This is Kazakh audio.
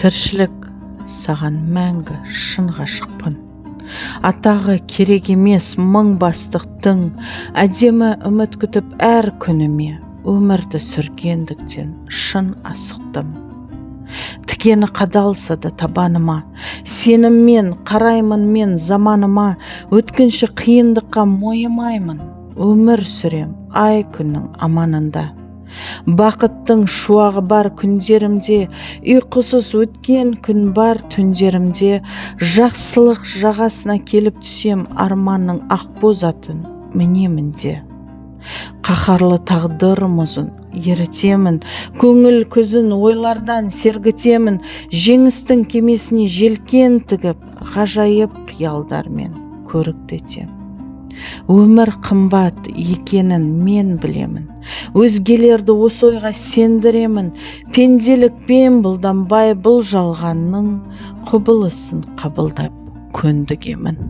Тіршілік саған мәңгі шын ғашықпын. Атағы керек емес мың бастықтың, әдемі үміт күтіп әр күніме, өмірді сүргендіктен шын асықтым. Тікені қадалса да табаныма, сеніммен қараймын мен заманыма, өткінші қиындыққа мойымаймын, өмір сүрем ай күннің аманында. Бақыттың шуағы бар күндерімде, ұйқысыз өткен күн бар түндерімде, жақсылық жағасына келіп түсем арманның ақбоз атын мінемін де. Қаһарлы тағдырым ұзын, ерітемін, көңіл күзін ойлардан сергітемін, жеңістің кемесіне желкен тігіп, ғажайып қиялдармен көріктетем. Өмір қымбат екенін мен білемін, өзгелерді осы ойға сендіремін, пенделікпен бұлданбай бұл жалғанның құбылысын қабылдап көндігемін.